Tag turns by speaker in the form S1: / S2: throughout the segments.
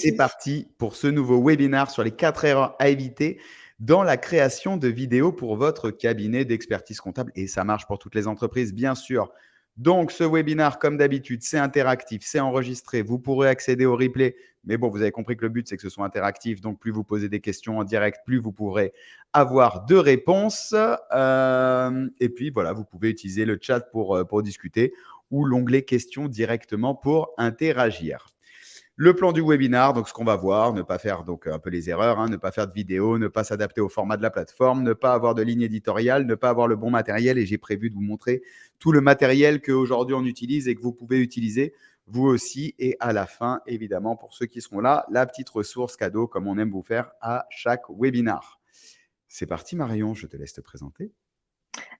S1: C'est parti pour ce nouveau webinaire sur les 4 erreurs à éviter dans la création de vidéos pour votre cabinet d'expertise comptable. Et ça marche pour toutes les entreprises, bien sûr. Donc, ce webinaire, comme d'habitude, c'est interactif, c'est enregistré. Vous pourrez accéder au replay. Mais bon, vous avez compris que le but, c'est que ce soit interactif. Donc, plus vous posez des questions en direct, plus vous pourrez avoir de réponses. Et puis, voilà, vous pouvez utiliser le chat pour discuter ou l'onglet questions directement pour interagir. Le plan du webinar, donc ce qu'on va voir, ne pas faire donc un peu les erreurs, ne pas faire de vidéo, ne pas s'adapter au format de la plateforme, ne pas avoir de ligne éditoriale, ne pas avoir le bon matériel. Et j'ai prévu de vous montrer tout le matériel qu'aujourd'hui on utilise et que vous pouvez utiliser vous aussi. Et à la fin, évidemment, pour ceux qui seront là, la petite ressource cadeau comme on aime vous faire à chaque webinar. C'est parti Marion, je te laisse te présenter.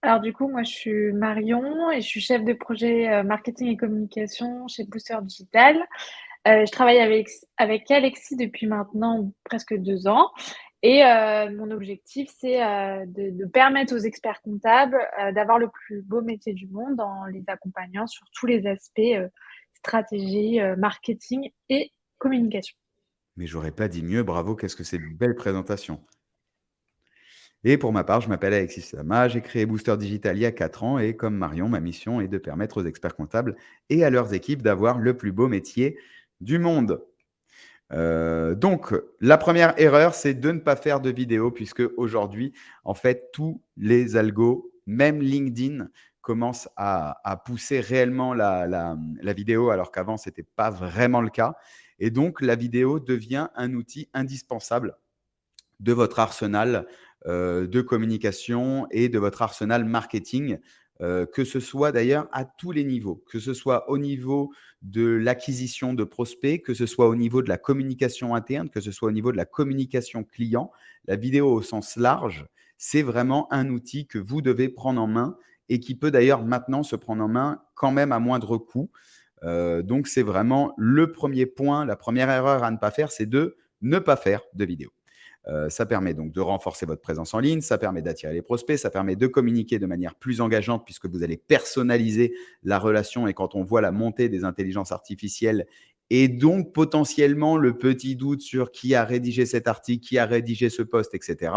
S2: Alors du coup, moi je suis Marion et je suis chef de projet marketing et communication chez Booster Digital. Je travaille avec Alexis depuis maintenant presque 2 ans et mon objectif c'est de permettre aux experts comptables d'avoir le plus beau métier du monde en les accompagnant sur tous les aspects stratégie, marketing et communication.
S1: Mais j'aurais pas dit mieux, bravo, qu'est-ce que c'est une belle présentation. Et pour ma part, je m'appelle Alexis Sama, j'ai créé Booster Digital il y a 4 ans et comme Marion, ma mission est de permettre aux experts comptables et à leurs équipes d'avoir le plus beau métier du monde. Donc, la première erreur, c'est de ne pas faire de vidéo puisque aujourd'hui, en fait, tous les algos, même LinkedIn, commencent à pousser réellement la vidéo alors qu'avant, ce n'était pas vraiment le cas. Et donc, la vidéo devient un outil indispensable de votre arsenal de communication et de votre arsenal marketing, que ce soit d'ailleurs à tous les niveaux, que ce soit au niveau de l'acquisition de prospects, que ce soit au niveau de la communication interne, que ce soit au niveau de la communication client. La vidéo au sens large, c'est vraiment un outil que vous devez prendre en main et qui peut d'ailleurs maintenant se prendre en main quand même à moindre coût. Donc, c'est vraiment le premier point, la première erreur à ne pas faire, c'est de ne pas faire de vidéo. Ça permet donc de renforcer votre présence en ligne, ça permet d'attirer les prospects, ça permet de communiquer de manière plus engageante puisque vous allez personnaliser la relation. Et quand on voit la montée des intelligences artificielles et donc potentiellement le petit doute sur qui a rédigé cet article, qui a rédigé ce post, etc.,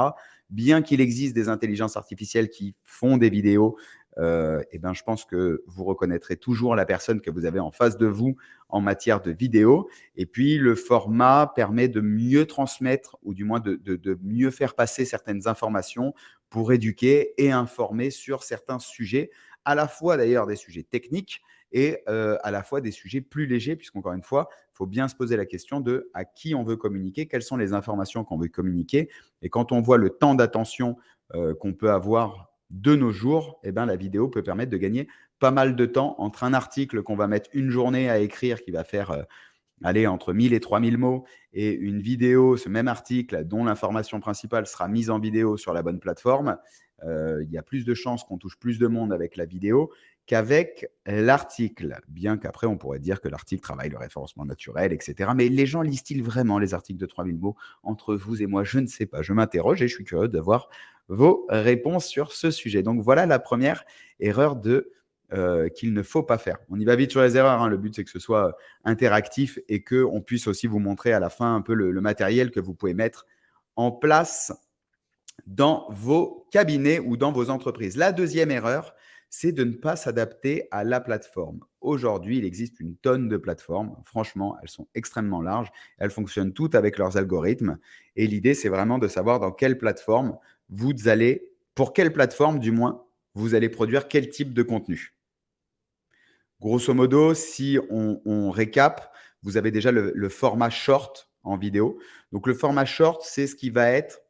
S1: bien qu'il existe des intelligences artificielles qui font des vidéos, je pense que vous reconnaîtrez toujours la personne que vous avez en face de vous en matière de vidéo. Et puis, le format permet de mieux transmettre ou du moins de mieux faire passer certaines informations pour éduquer et informer sur certains sujets, à la fois d'ailleurs des sujets techniques et à la fois des sujets plus légers, puisqu'encore une fois, il faut bien se poser la question de à qui on veut communiquer, quelles sont les informations qu'on veut communiquer. Et quand on voit le temps d'attention qu'on peut avoir de nos jours, la vidéo peut permettre de gagner pas mal de temps entre un article qu'on va mettre une journée à écrire qui va faire entre 1000 et 3000 mots et une vidéo, ce même article dont l'information principale sera mise en vidéo sur la bonne plateforme. Il y a plus de chances qu'on touche plus de monde avec la vidéo qu'avec l'article, bien qu'après on pourrait dire que l'article travaille le référencement naturel, etc. Mais les gens lisent-ils vraiment les articles de 3000 mots entre vous et moi? Je ne sais pas, je m'interroge et je suis curieux de voir vos réponses sur ce sujet. Donc voilà la première erreur qu'il ne faut pas faire. On y va vite sur les erreurs. Le but, c'est que ce soit interactif et qu'on puisse aussi vous montrer à la fin un peu le matériel que vous pouvez mettre en place dans vos cabinets ou dans vos entreprises. La deuxième erreur, c'est de ne pas s'adapter à la plateforme. Aujourd'hui, il existe une tonne de plateformes. Franchement, elles sont extrêmement larges. Elles fonctionnent toutes avec leurs algorithmes. Et l'idée, c'est vraiment de savoir dans quelle plateforme vous allez, pour quelle plateforme du moins, vous allez produire quel type de contenu. Grosso modo, si on récap, vous avez déjà le format short en vidéo. Donc, le format short, c'est ce qui va être,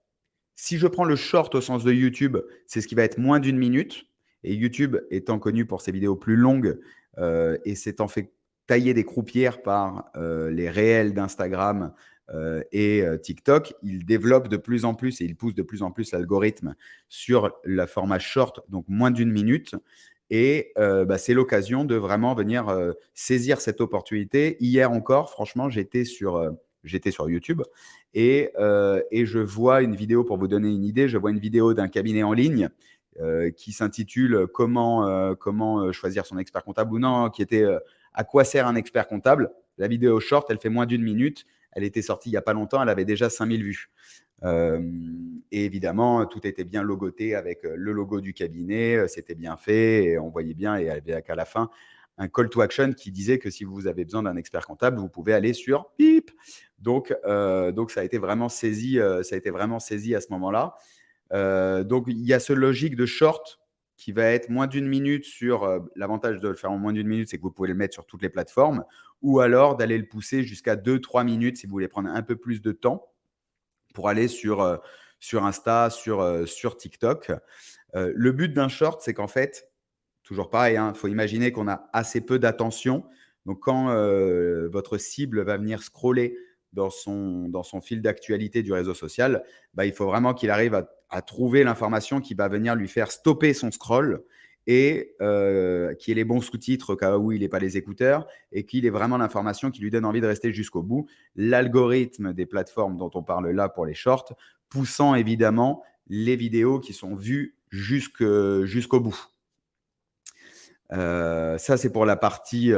S1: si je prends le short au sens de YouTube, c'est ce qui va être moins d'une minute. Et YouTube étant connu pour ses vidéos plus longues et s'étant fait tailler des croupières par les réels d'Instagram et TikTok, il développe de plus en plus et il pousse de plus en plus l'algorithme sur le format short, donc moins d'une minute. Et c'est l'occasion de vraiment venir saisir cette opportunité. Hier encore, franchement, j'étais sur YouTube et je vois une vidéo, pour vous donner une idée, je vois une vidéo d'un cabinet en ligne qui s'intitule comment choisir son expert comptable ou non, qui était à quoi sert un expert comptable. La vidéo short, elle fait moins d'une minute. elle était sortie il n'y a pas longtemps, elle avait déjà 5000 vues. Et évidemment, tout était bien logoté avec le logo du cabinet, c'était bien fait et on voyait bien et avec à la fin un call to action qui disait que si vous avez besoin d'un expert comptable, vous pouvez aller sur bip. Donc ça a été vraiment saisi, ça a été vraiment saisi à ce moment-là. Donc il y a ce logique de short qui va être moins d'une minute sur l'avantage de le faire en moins d'une minute, c'est que vous pouvez le mettre sur toutes les plateformes, ou alors d'aller le pousser jusqu'à 2-3 minutes si vous voulez prendre un peu plus de temps pour aller sur Insta, sur TikTok. Le but d'un short, c'est qu'en fait, toujours pareil, il faut imaginer qu'on a assez peu d'attention. Donc, quand votre cible va venir scroller dans son fil d'actualité du réseau social, il faut vraiment qu'il arrive à trouver l'information qui va venir lui faire stopper son scroll et qu'il ait les bons sous-titres au cas où il n'ait pas les écouteurs et qu'il ait vraiment l'information qui lui donne envie de rester jusqu'au bout. L'algorithme des plateformes dont on parle là pour les shorts, poussant évidemment les vidéos qui sont vues jusqu'au bout. Ça, c'est pour la partie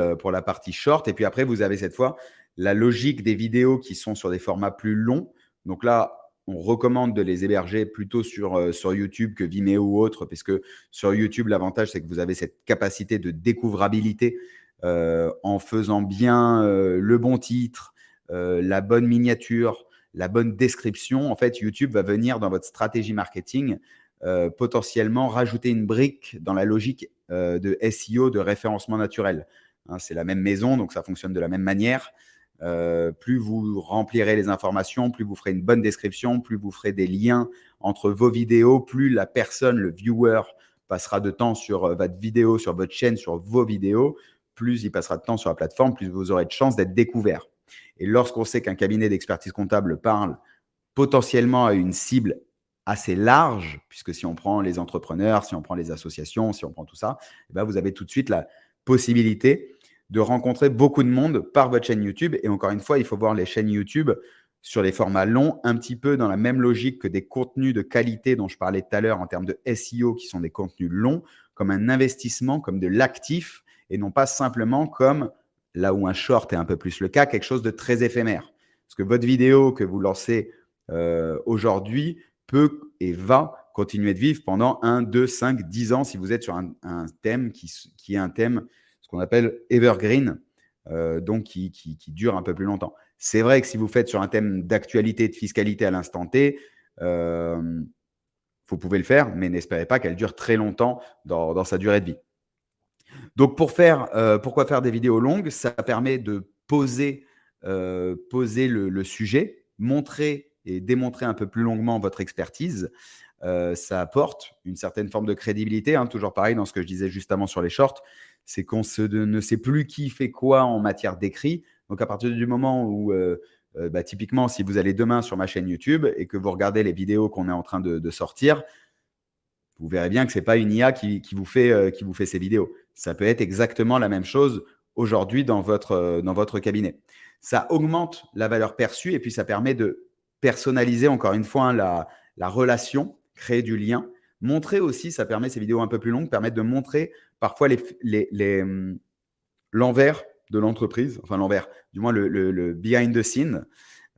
S1: short. Et puis après, vous avez cette fois la logique des vidéos qui sont sur des formats plus longs. Donc là, on recommande de les héberger plutôt sur YouTube que Vimeo ou autre, parce que sur YouTube, l'avantage, c'est que vous avez cette capacité de découvrabilité en faisant bien le bon titre, la bonne miniature, la bonne description. En fait, YouTube va venir dans votre stratégie marketing potentiellement rajouter une brique dans la logique de SEO, de référencement naturel. C'est la même maison, donc ça fonctionne de la même manière. Plus vous remplirez les informations, plus vous ferez une bonne description, plus vous ferez des liens entre vos vidéos, plus la personne, le viewer, passera de temps sur votre vidéo, sur votre chaîne, sur vos vidéos, plus il passera de temps sur la plateforme, plus vous aurez de chances d'être découvert. Et lorsqu'on sait qu'un cabinet d'expertise comptable parle potentiellement à une cible assez large, puisque si on prend les entrepreneurs, si on prend les associations, si on prend tout ça, vous avez tout de suite la possibilité de rencontrer beaucoup de monde par votre chaîne YouTube. Et encore une fois, il faut voir les chaînes YouTube sur les formats longs, un petit peu dans la même logique que des contenus de qualité dont je parlais tout à l'heure en termes de SEO, qui sont des contenus longs, comme un investissement, comme de l'actif, et non pas simplement comme, là où un short est un peu plus le cas, quelque chose de très éphémère. Parce que votre vidéo que vous lancez aujourd'hui peut et va continuer de vivre pendant 1, 2, 5, 10 ans si vous êtes sur un thème qui est un thème, ce qu'on appelle evergreen, donc qui dure un peu plus longtemps. C'est vrai que si vous faites sur un thème d'actualité, de fiscalité à l'instant T, vous pouvez le faire, mais n'espérez pas qu'elle dure très longtemps dans sa durée de vie. Donc, pourquoi faire des vidéos longues? Ça permet de poser le sujet, montrer et démontrer un peu plus longuement votre expertise. Ça apporte une certaine forme de crédibilité. Toujours pareil dans ce que je disais juste avant sur les shorts, c'est qu'on ne sait plus qui fait quoi en matière d'écrit. Donc, à partir du moment où, typiquement, si vous allez demain sur ma chaîne YouTube et que vous regardez les vidéos qu'on est en train de sortir, vous verrez bien que ce n'est pas une IA qui vous fait ces vidéos. Ça peut être exactement la même chose aujourd'hui dans votre cabinet. Ça augmente la valeur perçue et puis ça permet de personnaliser encore une fois la relation, créer du lien. Montrer aussi, ça permet, ces vidéos un peu plus longues, permettent de montrer parfois l'envers de l'entreprise, enfin l'envers, du moins le behind the scene.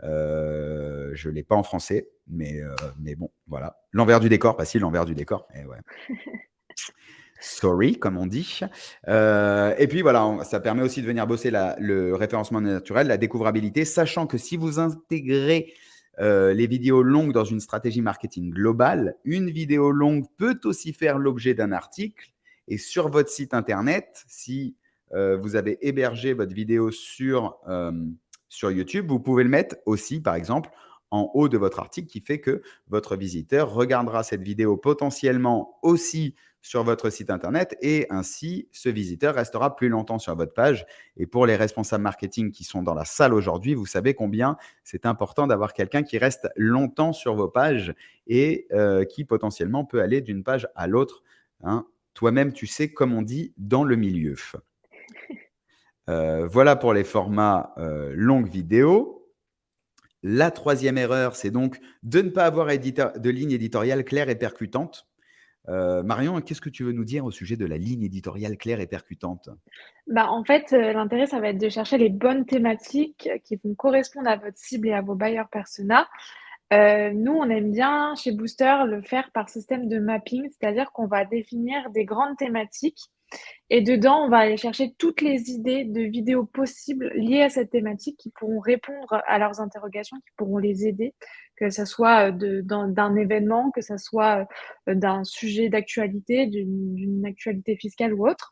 S1: Je ne l'ai pas en français, mais bon, voilà. L'envers du décor, pas si, l'envers du décor. Ouais. Sorry, comme on dit. Et puis voilà, ça permet aussi de venir bosser le référencement naturel, la découvrabilité, sachant que si vous intégrez les vidéos longues dans une stratégie marketing globale, une vidéo longue peut aussi faire l'objet d'un article. Et sur votre site internet, si vous avez hébergé votre vidéo sur YouTube, vous pouvez le mettre aussi, par exemple, en haut de votre article, qui fait que votre visiteur regardera cette vidéo potentiellement aussi sur votre site internet et ainsi, ce visiteur restera plus longtemps sur votre page. Et pour les responsables marketing qui sont dans la salle aujourd'hui, vous savez combien c'est important d'avoir quelqu'un qui reste longtemps sur vos pages et qui potentiellement peut aller d'une page à l'autre. Toi-même, tu sais, comme on dit, dans le milieu. Voilà pour les formats longues vidéos. La troisième erreur, c'est donc de ne pas avoir de ligne éditoriale claire et percutante. Marion, qu'est-ce que tu veux nous dire au sujet de la ligne éditoriale claire et percutante?
S2: Bah, en fait, l'intérêt, ça va être de chercher les bonnes thématiques qui vont correspondre à votre cible et à vos buyers persona. Nous, on aime bien chez Booster le faire par système de mapping, c'est-à-dire qu'on va définir des grandes thématiques et dedans, on va aller chercher toutes les idées de vidéos possibles liées à cette thématique qui pourront répondre à leurs interrogations, qui pourront les aider, que ça soit, d'un événement, que ça soit, d'un sujet d'actualité, d'une actualité fiscale ou autre.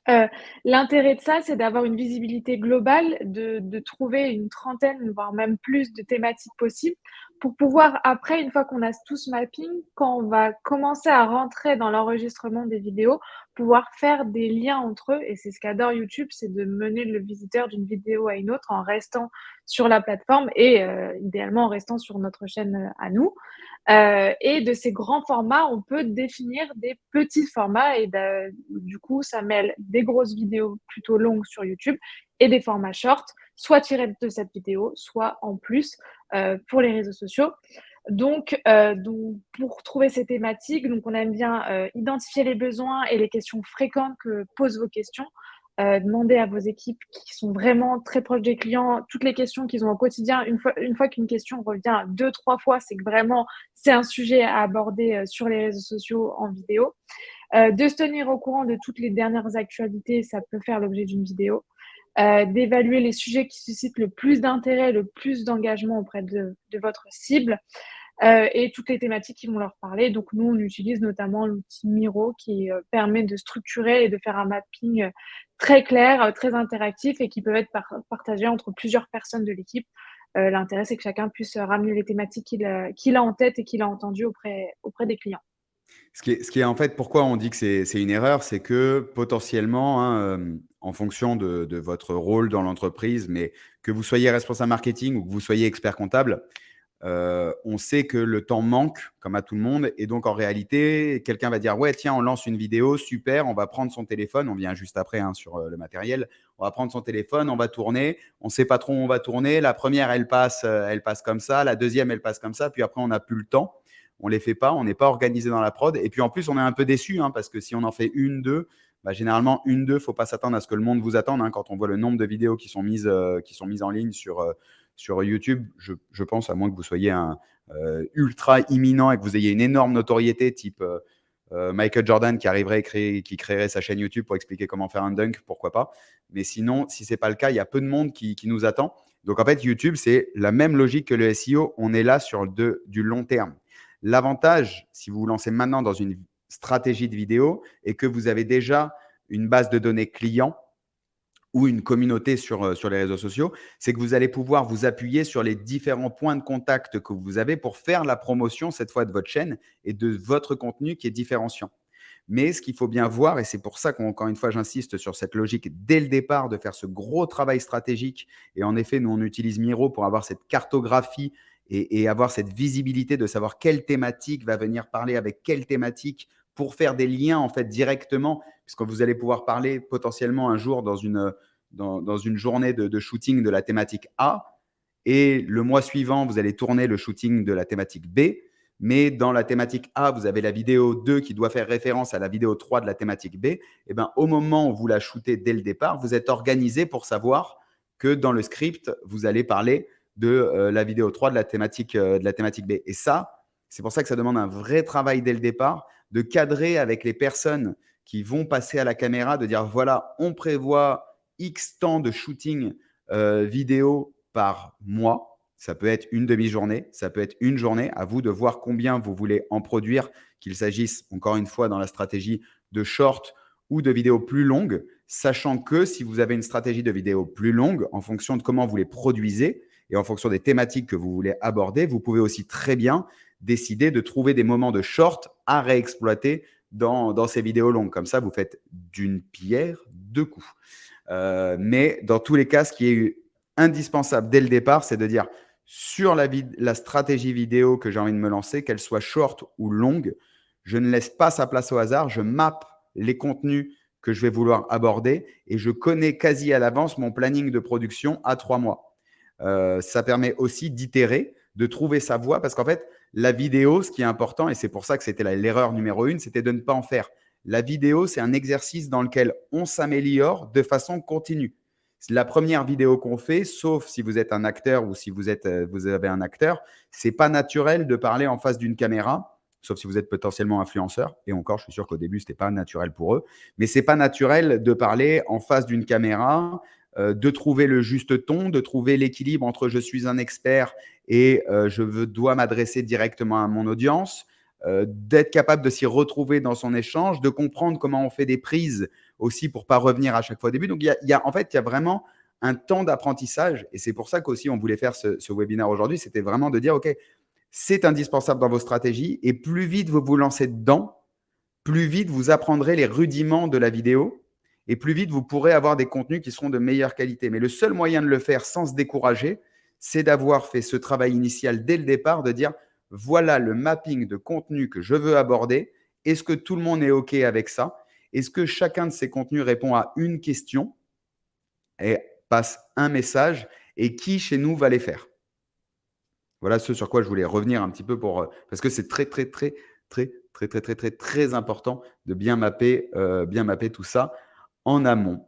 S2: Heu, L'intérêt de ça, c'est d'avoir une visibilité globale, de trouver une trentaine, voire même plus de thématiques possibles pour pouvoir après, une fois qu'on a tout ce mapping, quand on va commencer à rentrer dans l'enregistrement des vidéos, pouvoir faire des liens entre eux et c'est ce qu'adore YouTube, c'est de mener le visiteur d'une vidéo à une autre en restant sur la plateforme et idéalement en restant sur notre chaîne, à nous. Et de ces grands formats, on peut définir des petits formats et du coup, ça mêle des grosses vidéos plutôt longues sur YouTube et des formats shorts, soit tirés de cette vidéo, soit en plus, pour les réseaux sociaux. Donc pour trouver ces thématiques, donc on aime bien, identifier les besoins et les questions fréquentes que posent vos questions. Demander à vos équipes qui sont vraiment très proches des clients, toutes les questions qu'ils ont au quotidien. Une fois qu'une question revient 2-3 fois, c'est que vraiment c'est un sujet à aborder, sur les réseaux sociaux en vidéo. De se tenir au courant de toutes les dernières actualités, ça peut faire l'objet d'une vidéo. D'évaluer les sujets qui suscitent le plus d'intérêt, le plus d'engagement auprès de votre cible, et toutes les thématiques qui vont leur parler. Donc nous, on utilise notamment l'outil Miro qui, permet de structurer et de faire un mapping, très clair, très interactif et qui peut être partagé entre plusieurs personnes de l'équipe. L'intérêt, c'est que chacun puisse, ramener les thématiques qu'il a en tête et qu'il a entendues auprès des clients.
S1: Ce qui est en fait, pourquoi on dit que c'est une erreur, c'est que potentiellement, hein, en fonction de votre rôle dans l'entreprise, mais que vous soyez responsable marketing ou que vous soyez expert comptable, on sait que le temps manque, comme à tout le monde. Et donc, en réalité, quelqu'un va dire: ouais, tiens, on lance une vidéo, super, on va prendre son téléphone. On vient juste après, hein, sur le matériel. On va prendre son téléphone, on va tourner. On ne sait pas trop où on va tourner. La première, elle passe comme ça. La deuxième, elle passe comme ça. Puis après, on n'a plus le temps. On ne les fait pas. On n'est pas organisé dans la prod. Et puis, en plus, on est un peu déçu, hein, parce que si on en fait une, deux, bah, généralement, une, deux, il ne faut pas s'attendre à ce que le monde vous attende, hein, quand on voit le nombre de vidéos qui sont mises en ligne sur YouTube. Je pense, à moins que vous soyez un ultra imminent et que vous ayez une énorme notoriété, type Michael Jordan qui créerait sa chaîne YouTube pour expliquer comment faire un dunk, pourquoi pas. Mais sinon, si ce n'est pas le cas, il y a peu de monde qui nous attend. Donc en fait, YouTube, c'est la même logique que le SEO. On est là sur du long terme. L'avantage, si vous vous lancez maintenant dans une stratégie de vidéo et que vous avez déjà une base de données client ou une communauté sur les réseaux sociaux, c'est que vous allez pouvoir vous appuyer sur les différents points de contact que vous avez pour faire la promotion, cette fois de votre chaîne et de votre contenu qui est différenciant. Mais ce qu'il faut bien voir, et c'est pour ça qu'encore une fois, j'insiste sur cette logique dès le départ de faire ce gros travail stratégique. Et en effet, nous, on utilise Miro pour avoir cette cartographie et avoir cette visibilité de savoir quelle thématique va venir parler avec quelle thématique pour faire des liens en fait directement, puisque vous allez pouvoir parler potentiellement un jour dans une journée de shooting de la thématique A, et le mois suivant, vous allez tourner le shooting de la thématique B. Mais dans la thématique A, vous avez la vidéo 2 qui doit faire référence à la vidéo 3 de la thématique B. Et ben, au moment où vous la shootez dès le départ, vous êtes organisé pour savoir que dans le script, vous allez parler de la vidéo 3 de la thématique B. Et ça, c'est pour ça que ça demande un vrai travail dès le départ, de cadrer avec les personnes qui vont passer à la caméra, de dire voilà, on prévoit X temps de shooting vidéo par mois. Ça peut être une demi-journée, ça peut être une journée. À vous de voir combien vous voulez en produire, qu'il s'agisse, encore une fois, dans la stratégie de short ou de vidéos plus longues, sachant que si vous avez une stratégie de vidéos plus longue, en fonction de comment vous les produisez et en fonction des thématiques que vous voulez aborder, vous pouvez aussi très bien décider de trouver des moments de short à réexploiter dans ces vidéos longues. Comme ça, vous faites d'une pierre deux coups. Mais dans tous les cas, ce qui est indispensable dès le départ, c'est de dire sur la stratégie vidéo que j'ai envie de me lancer, qu'elle soit short ou longue, je ne laisse pas sa place au hasard, je mappe les contenus que je vais vouloir aborder et je connais quasi à l'avance mon planning de production à 3 mois. Ça permet aussi d'itérer, de trouver sa voix, parce qu'en fait, la vidéo, ce qui est important, et c'est pour ça que c'était l'erreur numéro 1, c'était de ne pas en faire. La vidéo, c'est un exercice dans lequel on s'améliore de façon continue. La première vidéo qu'on fait, sauf si vous êtes un acteur ou si vous avez un acteur, c'est pas naturel de parler en face d'une caméra, sauf si vous êtes potentiellement influenceur. Et encore, je suis sûr qu'au début, c'était pas naturel pour eux. Mais c'est pas naturel de parler en face d'une caméra, de trouver le juste ton, de trouver l'équilibre entre je suis un expert et dois m'adresser directement à mon audience, d'être capable de s'y retrouver dans son échange, de comprendre comment on fait des prises aussi pour pas revenir à chaque fois au début. Donc, en fait, il y a vraiment un temps d'apprentissage, et c'est pour ça qu'aussi on voulait faire ce webinaire aujourd'hui, c'était vraiment de dire, OK, c'est indispensable dans vos stratégies, et plus vite vous vous lancez dedans, plus vite vous apprendrez les rudiments de la vidéo, et plus vite vous pourrez avoir des contenus qui seront de meilleure qualité. Mais le seul moyen de le faire sans se décourager, c'est d'avoir fait ce travail initial dès le départ, de dire, voilà le mapping de contenu que je veux aborder. Est-ce que tout le monde est OK avec ça? Est-ce que chacun de ces contenus répond à une question et passe un message? Et qui chez nous va les faire? Voilà ce sur quoi je voulais revenir un petit peu parce que c'est très, très, très, très, très, très, très, très, très important de bien mapper tout ça en amont.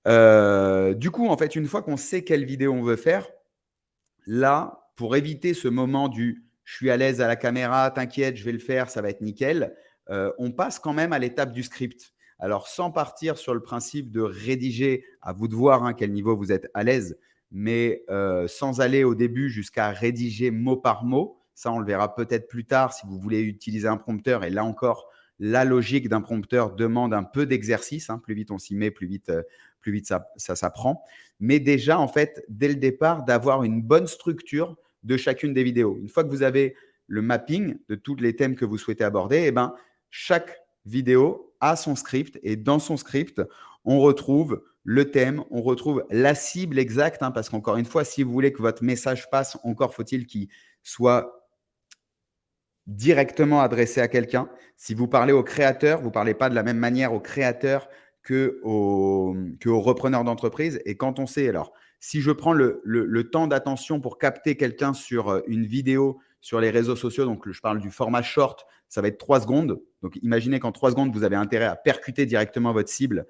S1: Du coup, en fait, une fois qu'on sait quelle vidéo on veut faire, là, pour éviter ce moment du je suis à l'aise à la caméra, t'inquiète, je vais le faire, ça va être nickel, on passe quand même à l'étape du script. Alors, sans partir sur le principe de rédiger, à vous de voir quel niveau vous êtes à l'aise, mais sans aller au début jusqu'à rédiger mot par mot. Ça, on le verra peut-être plus tard si vous voulez utiliser un prompteur. Et là encore, la logique d'un prompteur demande un peu d'exercice. Plus vite on s'y met, plus vite ça s'apprend. Mais déjà, en fait, dès le départ, d'avoir une bonne structure de chacune des vidéos. Une fois que vous avez le mapping de tous les thèmes que vous souhaitez aborder, eh ben, chaque vidéo a son script, et dans son script, on retrouve le thème, on retrouve la cible exacte, parce qu'encore une fois, si vous voulez que votre message passe, encore faut-il qu'il soit directement adressé à quelqu'un. Si vous parlez au créateur, vous ne parlez pas de la même manière au créateur qu'aux repreneurs d'entreprise. Et quand on sait, alors, si je prends le temps d'attention pour capter quelqu'un sur une vidéo sur les réseaux sociaux, donc je parle du format short, ça va être 3 secondes. Donc, imaginez qu'en 3 secondes, vous avez intérêt à percuter directement votre cible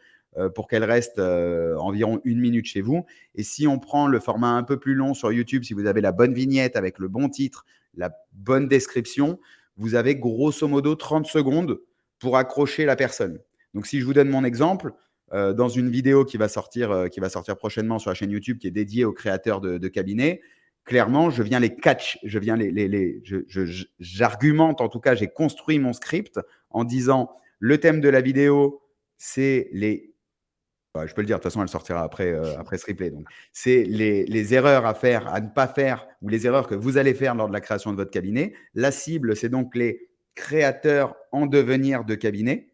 S1: pour qu'elle reste environ 1 minute chez vous. Et si on prend le format un peu plus long sur YouTube, si vous avez la bonne vignette avec le bon titre, la bonne description, vous avez grosso modo 30 secondes pour accrocher la personne. Donc, si je vous donne mon exemple, dans une vidéo qui va sortir prochainement sur la chaîne YouTube qui est dédiée aux créateurs de cabinets, clairement, je viens les catch, j'argumente, en tout cas, j'ai construit mon script en disant le thème de la vidéo, c'est les je peux le dire, de toute façon, elle sortira après ce replay. Donc, c'est les erreurs à faire, à ne pas faire, ou les erreurs que vous allez faire lors de la création de votre cabinet. La cible, c'est donc les créateurs en devenir de cabinet,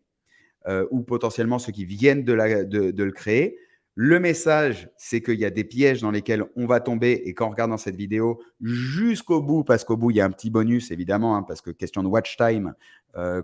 S1: ou potentiellement ceux qui viennent de le créer. Le message, c'est qu'il y a des pièges dans lesquels on va tomber, et quand on regarde dans cette vidéo jusqu'au bout, parce qu'au bout, il y a un petit bonus, évidemment, parce que question de watch time,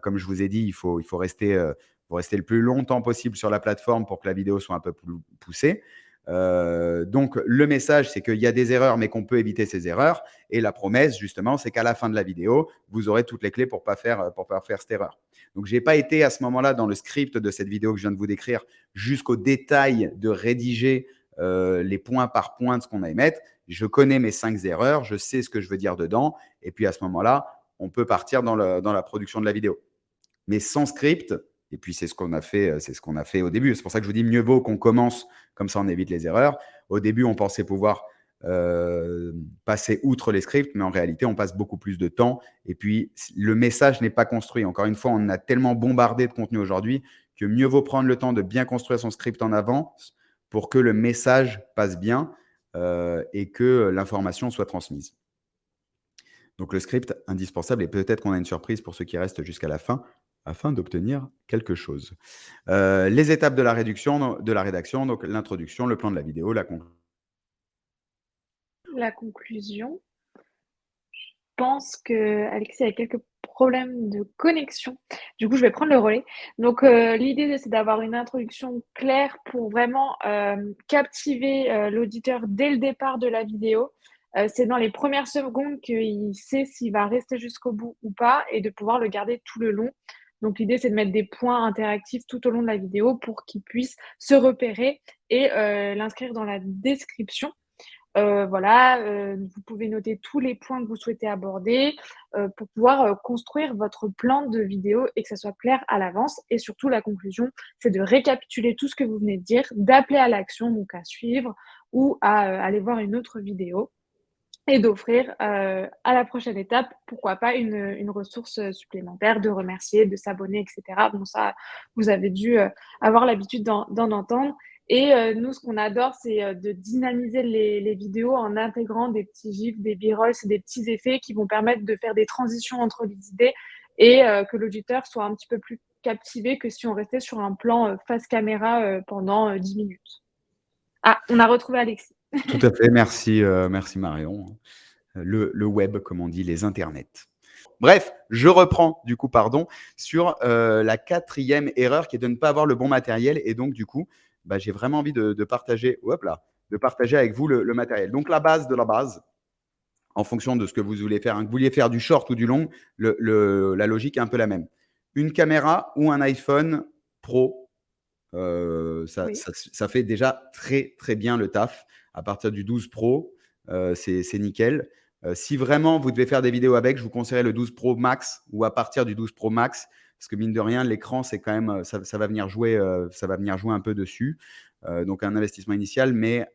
S1: comme je vous ai dit, il faut rester le plus longtemps possible sur la plateforme pour que la vidéo soit un peu plus poussée. Donc, le message, c'est qu'il y a des erreurs, mais qu'on peut éviter ces erreurs. Et la promesse, justement, c'est qu'à la fin de la vidéo, vous aurez toutes les clés pour pas faire cette erreur. Donc, je n'ai pas été à ce moment-là dans le script de cette vidéo que je viens de vous décrire jusqu'au détail de rédiger les points par point de ce qu'on a à émettre. Je connais mes 5 erreurs, je sais ce que je veux dire dedans. Et puis, à ce moment-là, on peut partir dans la production de la vidéo. Mais sans script, et puis c'est ce qu'on a fait au début. C'est pour ça que je vous dis mieux vaut qu'on commence, comme ça on évite les erreurs. Au début, on pensait pouvoir passer outre les scripts, mais en réalité, on passe beaucoup plus de temps. Et puis, le message n'est pas construit. Encore une fois, on a tellement bombardé de contenu aujourd'hui que mieux vaut prendre le temps de bien construire son script en avance pour que le message passe bien et que l'information soit transmise. Donc, le script, indispensable, et peut-être qu'on a une surprise pour ceux qui restent jusqu'à la fin afin d'obtenir quelque chose. Les étapes de la rédaction, donc l'introduction, le plan de la vidéo, la
S2: conclusion. Je pense que Alexis a quelques problèmes de connexion. Du coup, je vais prendre le relais. Donc, l'idée, c'est d'avoir une introduction claire pour vraiment captiver l'auditeur dès le départ de la vidéo. c'est dans les premières secondes qu'il sait s'il va rester jusqu'au bout ou pas et de pouvoir le garder tout le long. Donc l'idée, c'est de mettre des points interactifs tout au long de la vidéo pour qu'il puisse se repérer et l'inscrire dans la description. Voilà, vous pouvez noter tous les points que vous souhaitez aborder, pour pouvoir, construire votre plan de vidéo et que ça soit clair à l'avance et surtout la conclusion, c'est de récapituler tout ce que vous venez de dire, d'appeler à l'action, donc à suivre ou à, aller voir une autre vidéo et d'offrir, à la prochaine étape, pourquoi pas une ressource, supplémentaire, de remercier, de s'abonner et cetera. Bon ça, vous avez dû, avoir l'habitude d'en entendre et nous ce qu'on adore, c'est, de dynamiser les vidéos en intégrant des petits gifs, des b-rolls, des petits effets qui vont permettre de faire des transitions entre les idées et que l'auditeur soit un petit peu plus captivé que si on restait sur un plan, face caméra, pendant, 10 minutes. Ah, on a retrouvé Alexis.
S1: Tout à fait, merci, merci Marion. Le web, comme on dit, les internets. Bref, je reprends du coup, pardon, sur la quatrième erreur qui est de ne pas avoir le bon matériel. Et donc, du coup, j'ai vraiment envie de partager, hop là, de partager avec vous le matériel. Donc, la base de la base, en fonction de ce que vous voulez faire, hein, que vous vouliez faire du short ou du long, la logique est un peu la même. Une caméra ou un iPhone Pro,
S2: Oui.
S1: ça fait déjà très, très bien le taf. À partir du 12 Pro, c'est nickel. Si vraiment vous devez faire des vidéos avec, je vous conseillerais le 12 Pro Max ou à partir du 12 Pro Max, parce que mine de rien, l'écran, c'est quand même, ça va venir jouer, ça va venir jouer un peu dessus. Donc un investissement initial, mais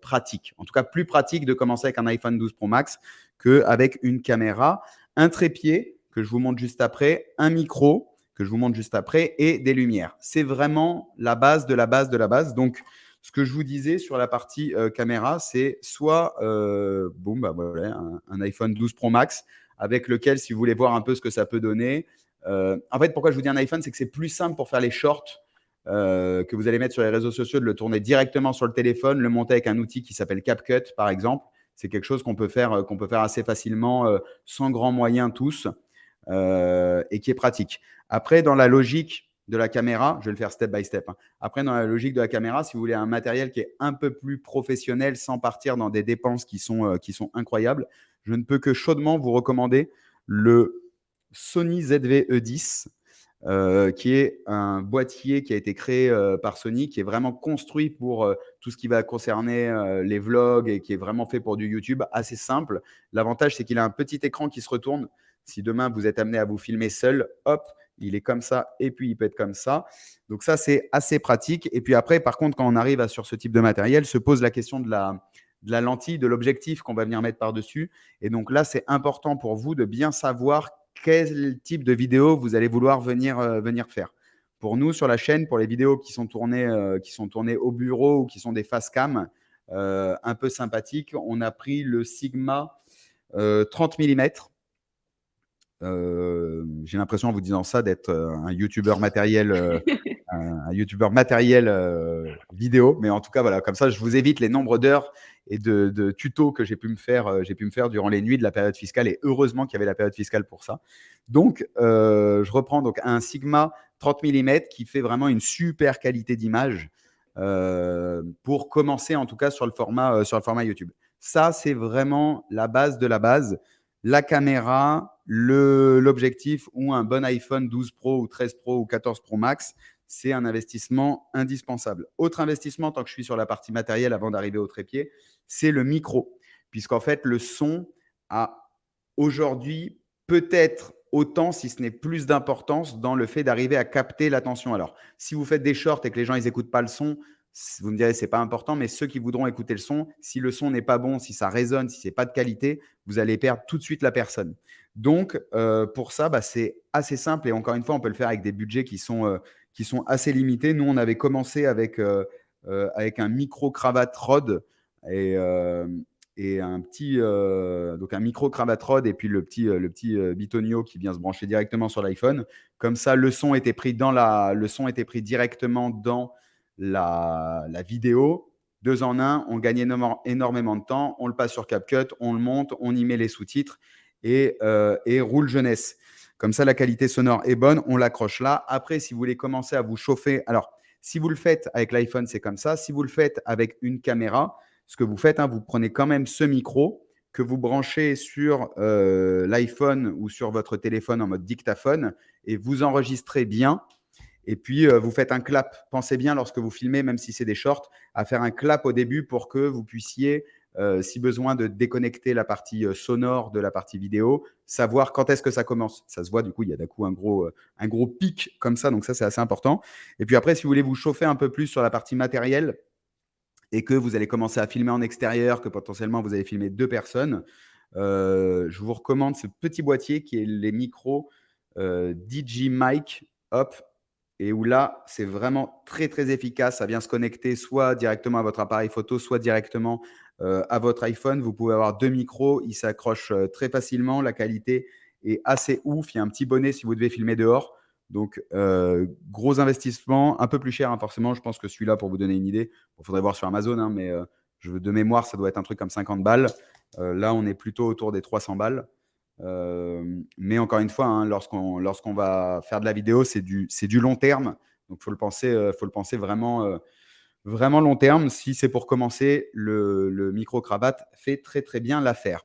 S1: pratique. En tout cas, plus pratique de commencer avec un iPhone 12 Pro Max qu'avec une caméra, un trépied que je vous montre juste après, un micro que je vous montre juste après et des lumières. C'est vraiment la base de la base de la base. Donc, ce que je vous disais sur la partie caméra, c'est soit voilà, un iPhone 12 Pro Max avec lequel, si vous voulez voir un peu ce que ça peut donner. En fait, pourquoi je vous dis un iPhone, c'est que c'est plus simple pour faire les shorts que vous allez mettre sur les réseaux sociaux, de le tourner directement sur le téléphone, le monter avec un outil qui s'appelle CapCut, par exemple. C'est quelque chose qu'on peut faire assez facilement, sans grands moyens tous, et qui est pratique. Après, dans la logique de la caméra, je vais le faire step by step, hein. Après, dans la logique de la caméra, si vous voulez un matériel qui est un peu plus professionnel sans partir dans des dépenses qui sont incroyables, je ne peux que chaudement vous recommander le Sony ZV-E10, qui est un boîtier qui a été créé par Sony, qui est vraiment construit pour tout ce qui va concerner les vlogs et qui est vraiment fait pour du YouTube, assez simple. L'avantage, c'est qu'il a un petit écran qui se retourne. Si demain, vous êtes amené à vous filmer seul, hop, il est comme ça et puis il peut être comme ça. Donc ça, c'est assez pratique. Et puis après, par contre, quand on arrive sur ce type de matériel, se pose la question de la lentille, de l'objectif qu'on va venir mettre par-dessus. Et donc là, c'est important pour vous de bien savoir quel type de vidéo vous allez vouloir venir faire. Pour nous, sur la chaîne, pour les vidéos qui sont tournées au bureau ou qui sont des face cam un peu sympathiques, on a pris le Sigma 30 mm. J'ai l'impression en vous disant ça d'être un youtubeur matériel, un youtubeur matériel vidéo, mais en tout cas voilà, comme ça je vous évite les nombres d'heures et de tutos que j'ai pu me faire durant les nuits de la période fiscale, et heureusement qu'il y avait la période fiscale pour ça. Donc je reprends donc un Sigma 30 mm qui fait vraiment une super qualité d'image pour commencer en tout cas sur le format YouTube. Ça, c'est vraiment la base de la base. La caméra, l'objectif ou un bon iPhone 12 Pro ou 13 Pro ou 14 Pro Max, c'est un investissement indispensable. Autre investissement, tant que je suis sur la partie matérielle avant d'arriver au trépied, c'est le micro. Puisqu'en fait, le son a aujourd'hui peut-être autant, si ce n'est plus d'importance dans le fait d'arriver à capter l'attention. Alors, si vous faites des shorts et que les gens n'écoutent pas le son, vous me direz c'est pas important, mais ceux qui voudront écouter le son, si le son n'est pas bon, si ça résonne, si c'est pas de qualité, vous allez perdre tout de suite la personne. Donc pour ça, c'est assez simple, et encore une fois, on peut le faire avec des budgets qui sont assez limités. Nous, on avait commencé avec un micro cravate Rode et un petit donc un micro cravate Rode et puis le petit Bitonio qui vient se brancher directement sur l'iPhone. Comme ça, le son était pris directement dans la vidéo. 2 en 1, on gagne énormément de temps, on le passe sur CapCut, on le monte, on y met les sous-titres et roule jeunesse. Comme ça, la qualité sonore est bonne, on l'accroche là. Après, si vous voulez commencer à vous chauffer, alors si vous le faites avec l'iPhone, c'est comme ça. Si vous le faites avec une caméra, ce que vous faites, vous prenez quand même ce micro que vous branchez sur l'iPhone ou sur votre téléphone en mode dictaphone et vous enregistrez bien. Et puis, vous faites un clap. Pensez bien, lorsque vous filmez, même si c'est des shorts, à faire un clap au début pour que vous puissiez, si besoin, de déconnecter la partie sonore de la partie vidéo, savoir quand est-ce que ça commence. Ça se voit, du coup, il y a d'un coup un gros pic comme ça. Donc ça, c'est assez important. Et puis après, si vous voulez vous chauffer un peu plus sur la partie matérielle et que vous allez commencer à filmer en extérieur, que potentiellement vous allez filmer 2 personnes, je vous recommande ce petit boîtier qui est les micros DJI Hop, et où là, c'est vraiment très, très efficace. Ça vient se connecter soit directement à votre appareil photo, soit directement à votre iPhone. Vous pouvez avoir 2 micros, ils s'accrochent très facilement. La qualité est assez ouf. Il y a un petit bonnet si vous devez filmer dehors. Donc, gros investissement, un peu plus cher, hein, forcément. Je pense que celui-là, pour vous donner une idée, il faudrait voir sur Amazon, hein, mais de mémoire, ça doit être un truc comme 50 balles. Là, on est plutôt autour des 300 balles. Mais encore une fois, hein, lorsqu'on va faire de la vidéo, c'est du long terme. Donc, il faut le penser vraiment, vraiment long terme. Si c'est pour commencer, le micro-cravate fait très, très bien l'affaire.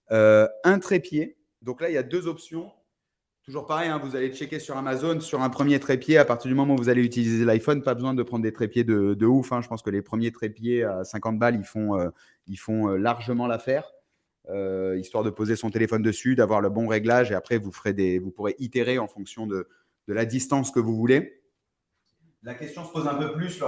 S1: Un trépied. Donc là, il y a 2 options. Toujours pareil, hein, vous allez checker sur Amazon sur un premier trépied. À partir du moment où vous allez utiliser l'iPhone, pas besoin de prendre des trépieds de ouf, hein. Je pense que les premiers trépieds à 50 balles, ils font largement l'affaire. Histoire de poser son téléphone dessus, d'avoir le bon réglage, et après vous pourrez itérer en fonction de la distance que vous voulez. La question se pose un peu plus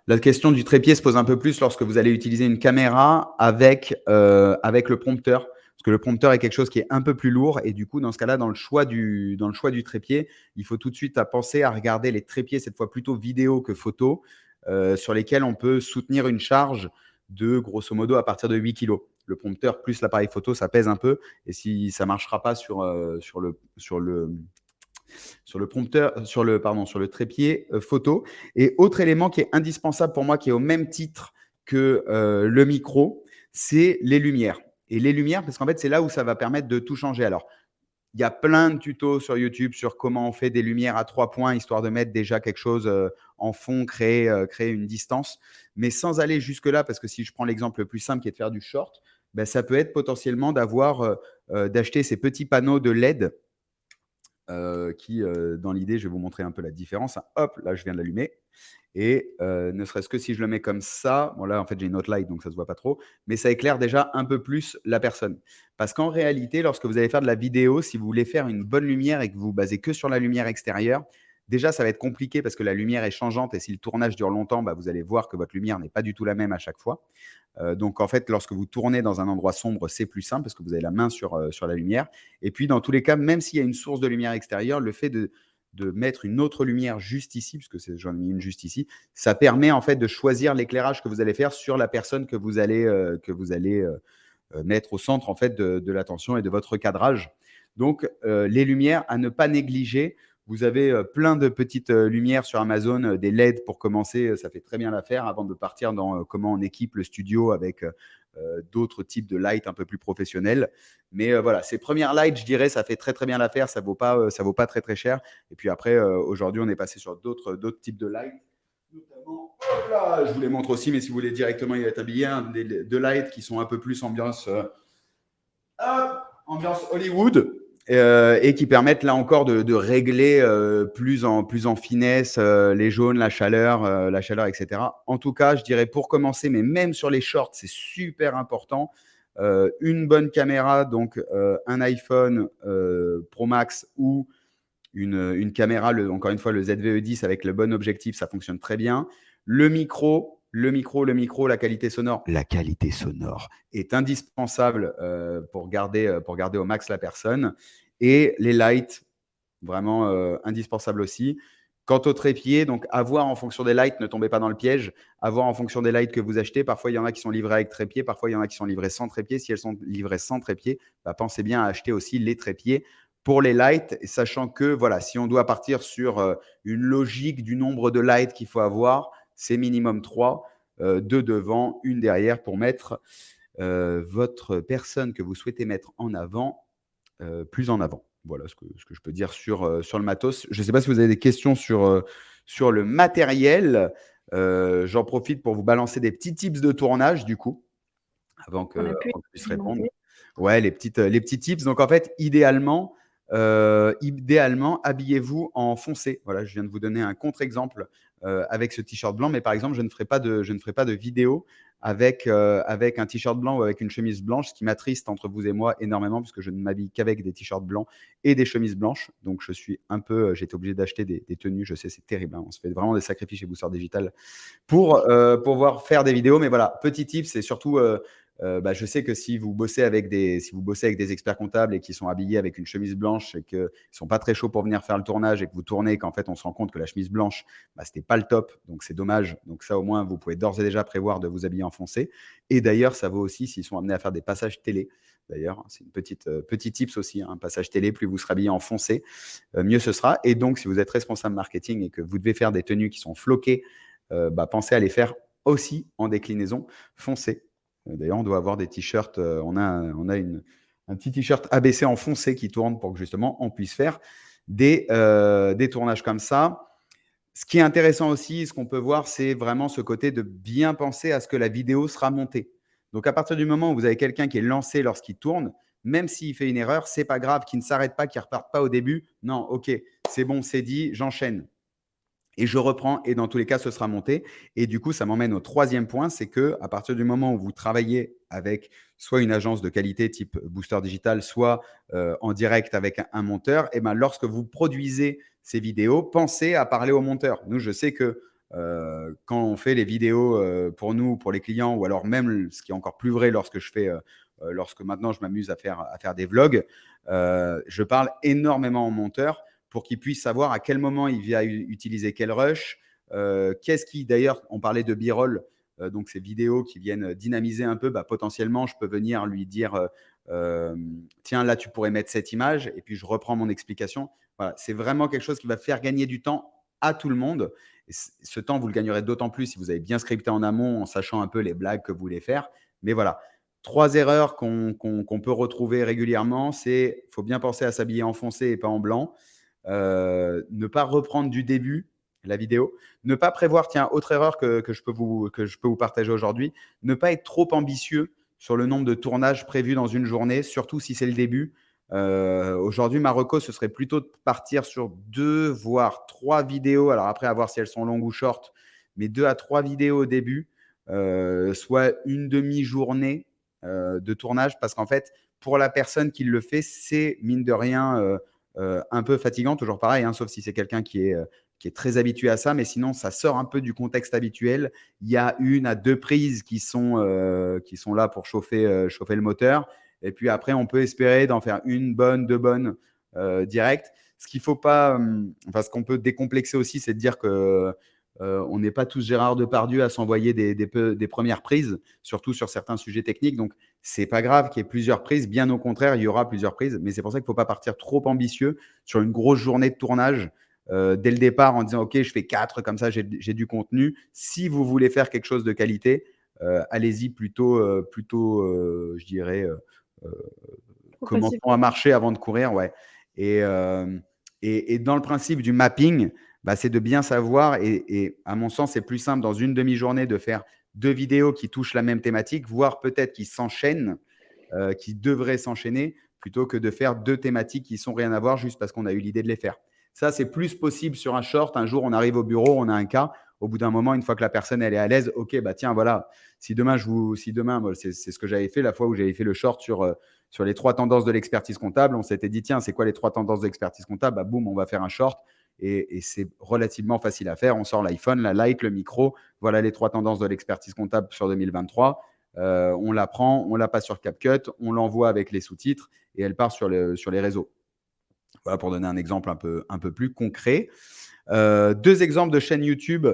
S1: la question du trépied se pose un peu plus lorsque vous allez utiliser une caméra avec le prompteur, parce que le prompteur est quelque chose qui est un peu plus lourd, et du coup, dans ce cas-là, dans le choix du trépied, il faut tout de suite penser à regarder les trépieds, cette fois plutôt vidéo que photo, sur lesquels on peut soutenir une charge de grosso modo à partir de 8 kg. Le prompteur plus l'appareil photo, ça pèse un peu, et si ça marchera pas sur le trépied photo. Et autre élément qui est indispensable pour moi, qui est au même titre que le micro, c'est les lumières. Et les lumières, parce qu'en fait, c'est là où ça va permettre de tout changer. Alors, il y a plein de tutos sur YouTube sur comment on fait des lumières à 3 points, histoire de mettre déjà quelque chose en fond, créer une distance. Mais sans aller jusque-là, parce que si je prends l'exemple le plus simple qui est de faire du short, ben, ça peut être potentiellement d'acheter ces petits panneaux de LED qui, dans l'idée, je vais vous montrer un peu la différence, hein. Hop, là, je viens de l'allumer. Et ne serait-ce que si je le mets comme ça, bon là, en fait, j'ai une autre light, donc ça ne se voit pas trop, mais ça éclaire déjà un peu plus la personne. Parce qu'en réalité, lorsque vous allez faire de la vidéo, si vous voulez faire une bonne lumière et que vous vous basez que sur la lumière extérieure, déjà, ça va être compliqué parce que la lumière est changeante, et si le tournage dure longtemps, bah, vous allez voir que votre lumière n'est pas du tout la même à chaque fois. Donc, en fait, lorsque vous tournez dans un endroit sombre, c'est plus simple parce que vous avez la main sur la lumière. Et puis, dans tous les cas, même s'il y a une source de lumière extérieure, le fait de mettre une autre lumière juste ici, parce que j'en ai mis une juste ici, ça permet en fait de choisir l'éclairage que vous allez faire sur la personne que vous allez mettre au centre en fait de l'attention et de votre cadrage. Donc, les lumières à ne pas négliger. Vous avez plein de petites lumières sur Amazon, des LED pour commencer, ça fait très bien l'affaire avant de partir dans comment on équipe le studio avec d'autres types de lights un peu plus professionnels. Mais voilà, ces premières lights, je dirais, ça fait très très bien l'affaire, ça vaut pas très très cher. Et puis après, aujourd'hui, on est passé sur d'autres types de lights. Notamment, hop là, je vous les montre aussi, mais si vous voulez directement y être habillé, hein, deux lights qui sont un peu plus ambiance Hollywood, et qui permettent là encore de régler plus en finesse les jaunes, la chaleur, etc. En tout cas, je dirais pour commencer, mais même sur les shorts, c'est super important. Une bonne caméra, donc un iPhone Pro Max ou une caméra, encore une fois, le ZVE10 avec le bon objectif, ça fonctionne très bien. Le micro, la qualité sonore. La qualité sonore est indispensable pour garder au max la personne. Et les lights, vraiment indispensable aussi. Quant au trépied, donc à voir en fonction des lights, ne tombez pas dans le piège. À voir en fonction des lights que vous achetez. Parfois, il y en a qui sont livrés avec trépied. Parfois, il y en a qui sont livrés sans trépied. Si elles sont livrées sans trépied, bah, pensez bien à acheter aussi les trépieds pour les lights, sachant que voilà, si on doit partir sur une logique du nombre de lights qu'il faut avoir, c'est minimum 3, 2 devant, une derrière pour mettre votre personne que vous souhaitez mettre en avant plus en avant. Voilà ce que je peux dire sur le matos. Je ne sais pas si vous avez des questions sur le matériel. J'en profite pour vous balancer des petits tips de tournage du coup. avant
S2: qu'on a pu
S1: que je puisse répondre.
S2: expérimenter.
S1: Ouais, les petits tips. Donc en fait, idéalement, habillez-vous en foncé. Voilà, je viens de vous donner un contre-exemple, avec ce t-shirt blanc, mais par exemple, je ne ferai pas de vidéo avec un t-shirt blanc ou avec une chemise blanche, ce qui m'attriste entre vous et moi énormément puisque je ne m'habille qu'avec des t-shirts blancs et des chemises blanches. Donc je suis un peu, j'ai été obligé d'acheter des tenues. Je sais, c'est terrible, hein. On se fait vraiment des sacrifices chez Booster Digital pour pouvoir faire des vidéos. Mais voilà, petit tip, c'est surtout, bah, je sais que si vous bossez avec des experts comptables et qui sont habillés avec une chemise blanche et qu'ils ne sont pas très chauds pour venir faire le tournage et que vous tournez et qu'en fait on se rend compte que la chemise blanche, bah, c'était pas le top, donc c'est dommage. Donc ça, au moins, vous pouvez d'ores et déjà prévoir de vous habiller en foncé. Et d'ailleurs, ça vaut aussi s'ils sont amenés à faire des passages télé. D'ailleurs, c'est une petit tips aussi, hein, un passage télé, plus vous serez habillé en foncé, mieux ce sera. Et donc, si vous êtes responsable marketing et que vous devez faire des tenues qui sont floquées, bah, pensez à les faire aussi en déclinaison foncée. D'ailleurs, on doit avoir des t-shirts, on a un petit t-shirt ABC en foncé qui tourne pour que justement on puisse faire des tournages comme ça. Ce qui est intéressant aussi, ce qu'on peut voir, c'est vraiment ce côté de bien penser à ce que la vidéo sera montée. Donc, à partir du moment où vous avez quelqu'un qui est lancé lorsqu'il tourne, même s'il fait une erreur, c'est pas grave, qu'il ne s'arrête pas, qu'il ne reparte pas au début. Non, ok, c'est bon, c'est dit, j'enchaîne et je reprends et dans tous les cas, ce sera monté. Et du coup, ça m'emmène au troisième point, c'est que à partir du moment où vous travaillez avec soit une agence de qualité type Booster Digital, soit en direct avec un monteur, et ben, lorsque vous produisez ces vidéos, pensez à parler au monteur. Nous, je sais que quand on fait les vidéos pour nous, pour les clients, ou alors même ce qui est encore plus vrai lorsque maintenant je m'amuse à faire des vlogs, je parle énormément au monteur pour qu'il puisse savoir à quel moment il va utiliser quel rush. Qu'est-ce qui, d'ailleurs, on parlait de B-roll, donc ces vidéos qui viennent dynamiser un peu, bah, potentiellement, je peux venir lui dire tiens, là, tu pourrais mettre cette image, et puis je reprends mon explication. Voilà, c'est vraiment quelque chose qui va faire gagner du temps à tout le monde. Et ce temps, vous le gagnerez d'autant plus si vous avez bien scripté en amont, en sachant un peu les blagues que vous voulez faire. Mais voilà, trois erreurs qu'on peut retrouver régulièrement, c'est faut bien penser à s'habiller en foncé et pas en blanc. Ne pas reprendre du début la vidéo, ne pas prévoir, tiens, autre erreur que je peux vous partager aujourd'hui, ne pas être trop ambitieux sur le nombre de tournages prévus dans une journée, surtout si c'est le début. Aujourd'hui, ma reco, ce serait plutôt de partir sur 2 voire 3 vidéos. Alors après, à voir si elles sont longues ou short, mais 2 à 3 vidéos au début, soit une demi-journée de tournage, parce qu'en fait, pour la personne qui le fait, c'est mine de rien un peu fatigant, toujours pareil, hein, sauf si c'est quelqu'un qui est très habitué à ça, mais sinon, ça sort un peu du contexte habituel. Il y a 1 à 2 prises qui sont là pour chauffer le moteur. Et puis après, on peut espérer d'en faire une bonne, 2 bonnes directes. Ce qu'on peut décomplexer aussi, c'est de dire que on n'est pas tous Gérard Depardieu à s'envoyer des premières prises, surtout sur certains sujets techniques. Donc, c'est pas grave qu'il y ait plusieurs prises. Bien au contraire, il y aura plusieurs prises. Mais c'est pour ça qu'il ne faut pas partir trop ambitieux sur une grosse journée de tournage dès le départ en disant OK, je fais 4, comme ça j'ai du contenu. Si vous voulez faire quelque chose de qualité, allez-y plutôt je dirais, euh,
S2: Progressif.
S1: commençons à marcher avant de courir. Ouais. Et, euh, et dans le principe du mapping, bah, c'est de bien savoir, et à mon sens, c'est plus simple dans une demi-journée de faire 2 vidéos qui touchent la même thématique, voire peut-être qui s'enchaînent, qui devraient s'enchaîner, plutôt que de faire 2 thématiques qui sont rien à voir juste parce qu'on a eu l'idée de les faire. Ça, c'est plus possible sur un short. Un jour, on arrive au bureau, on a un cas. Au bout d'un moment, une fois que la personne elle est à l'aise, ok, bah tiens, voilà. Si demain, c'est ce que j'avais fait la fois où j'avais fait le short sur les 3 tendances de l'expertise comptable. On s'était dit, tiens, c'est quoi les 3 tendances de l'expertise comptable? Bah, boum, on va faire un short. Et c'est relativement facile à faire. On sort l'iPhone, la light, le micro. Voilà les 3 tendances de l'expertise comptable sur 2023. On la prend, on la passe sur CapCut, on l'envoie avec les sous-titres et elle part sur les réseaux. Voilà pour donner un exemple un peu plus concret. 2 exemples de chaînes YouTube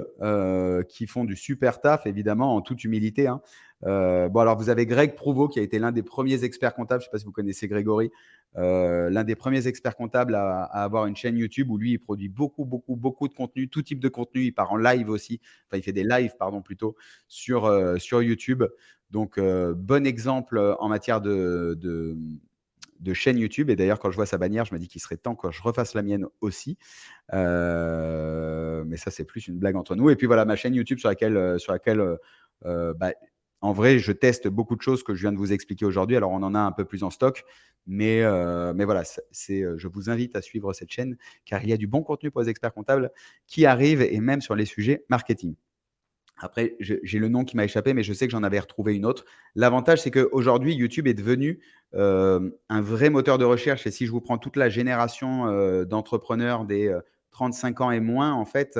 S1: qui font du super taf, évidemment, en toute humilité, hein. Bon, alors vous avez Greg Prouveau qui a été l'un des premiers experts comptables. Je ne sais pas si vous connaissez Grégory. L'un des premiers experts comptables à avoir une chaîne YouTube où lui, il produit beaucoup, beaucoup, beaucoup de contenu, tout type de contenu. Il part en live aussi. Enfin, il fait des lives, pardon, plutôt, sur YouTube. Donc, bon exemple en matière de chaîne YouTube. Et d'ailleurs, quand je vois sa bannière, je me dis qu'il serait temps que je refasse la mienne aussi. Mais ça, c'est plus une blague entre nous. Et puis voilà, ma chaîne YouTube sur laquelle bah, en vrai, je teste beaucoup de choses que je viens de vous expliquer aujourd'hui. Alors, on en a un peu plus en stock, mais voilà, je vous invite à suivre cette chaîne car il y a du bon contenu pour les experts comptables qui arrive et même sur les sujets marketing. Après, j'ai le nom qui m'a échappé, mais je sais que j'en avais retrouvé une autre. L'avantage, c'est qu'aujourd'hui, YouTube est devenu un vrai moteur de recherche. Et si je vous prends toute la génération d'entrepreneurs des 35 ans et moins, en fait,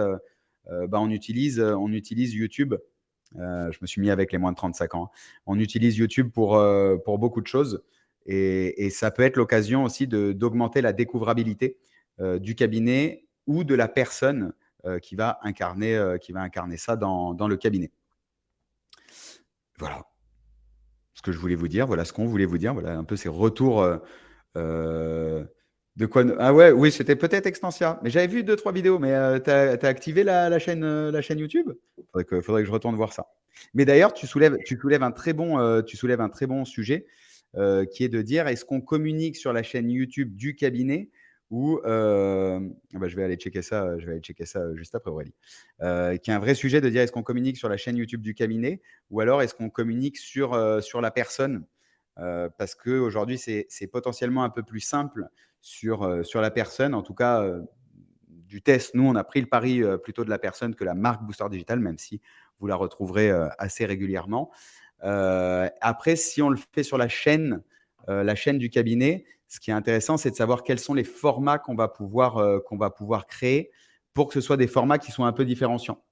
S1: on utilise YouTube. Je me suis mis avec les moins de 35 ans. On utilise YouTube pour beaucoup de choses. Et ça peut être l'occasion aussi d'augmenter la découvrabilité du cabinet ou de la personne qui va incarner ça dans le cabinet. Voilà ce que je voulais vous dire, voilà ce qu'on voulait vous dire, voilà un peu ces retours de quoi. Ah ouais, oui, c'était peut-être Extensia, mais j'avais vu 2-3 vidéos, mais tu as activé la chaîne YouTube? Faudrait que je retourne voir ça. Mais d'ailleurs, tu soulèves un très bon sujet qui est de dire est-ce qu'on communique sur la chaîne YouTube du cabinet ou je vais aller checker ça juste après Aurélie. Qui est un vrai sujet de dire est-ce qu'on communique sur la chaîne YouTube du cabinet ou alors est-ce qu'on communique sur la personne parce qu'aujourd'hui, c'est potentiellement un peu plus simple sur la personne. En tout cas, du test, nous, on a pris le pari plutôt de la personne que la marque Booster Digital, même si vous la retrouverez assez régulièrement. Après, si on le fait sur la chaîne du cabinet, ce qui est intéressant, c'est de savoir quels sont les formats qu'on va pouvoir créer pour que ce soit des formats qui sont un peu différenciants.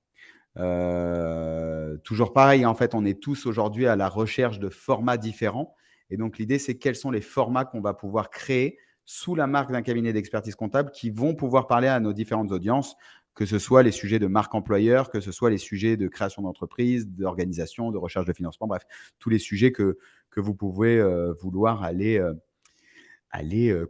S1: Toujours pareil, en fait, on est tous aujourd'hui à la recherche de formats différents. Et donc, l'idée, c'est quels sont les formats qu'on va pouvoir créer sous la marque d'un cabinet d'expertise comptable qui vont pouvoir parler à nos différentes audiences, que ce soit les sujets de marque employeur, que ce soit les sujets de création d'entreprise, d'organisation, de recherche de financement, bref, tous les sujets que vous pouvez vouloir aller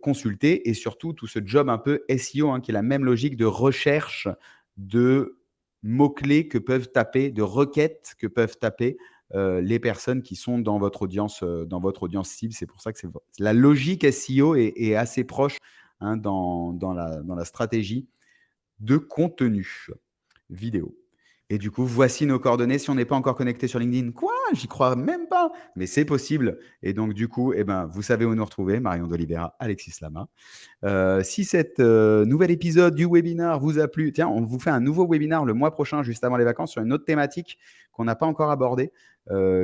S1: consulter. Et surtout, tout ce job un peu SEO, qui est la même logique de recherche de mots-clés que peuvent taper, de requêtes que peuvent taper les personnes qui sont dans votre audience cible. C'est pour ça que la logique SEO est assez proche dans la stratégie de contenu vidéo. Et du coup, voici nos coordonnées. Si on n'est pas encore connecté sur LinkedIn, quoi? J'y crois même pas, mais c'est possible. Et donc, du coup, vous savez où nous retrouver, Marion d'Oliveira, Alexis Lama. Si cet nouvel épisode du webinaire vous a plu, tiens, on vous fait un nouveau webinaire le mois prochain, juste avant les vacances, sur une autre thématique qu'on n'a pas encore abordée,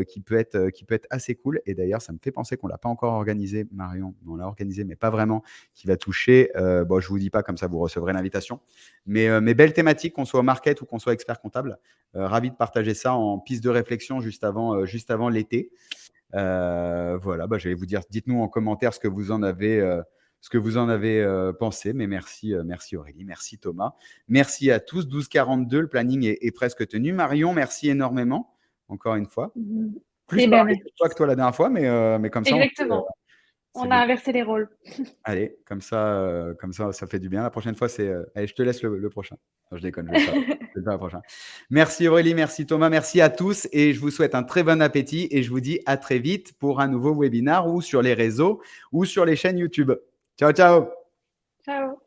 S1: qui peut être assez cool. Et d'ailleurs, ça me fait penser qu'on ne l'a pas encore organisé, Marion. On l'a organisé, mais pas vraiment, qui va toucher, je ne vous dis pas, comme ça vous recevrez l'invitation, mais belle thématique, qu'on soit au market ou qu'on soit expert comptable. Ravi de partager ça en piste de réflexion juste avant l'été. Voilà, je vais vous dire, dites-nous en commentaire ce que vous en avez pensé. Mais merci Aurélie, merci Thomas. Merci à tous. 12h42, le planning est presque tenu. Marion, merci énormément, encore une fois. Plus parler de toi que toi la dernière fois, mais comme ça,
S2: Exactement. On a inversé les rôles.
S1: Allez, comme ça, ça fait du bien. La prochaine fois, allez, je te laisse le prochain. Non, je déconne, je vais le faire le prochain. Merci Aurélie, merci Thomas, merci à tous et je vous souhaite un très bon appétit et je vous dis à très vite pour un nouveau webinaire ou sur les réseaux ou sur les chaînes YouTube. Ciao, ciao.
S2: Ciao.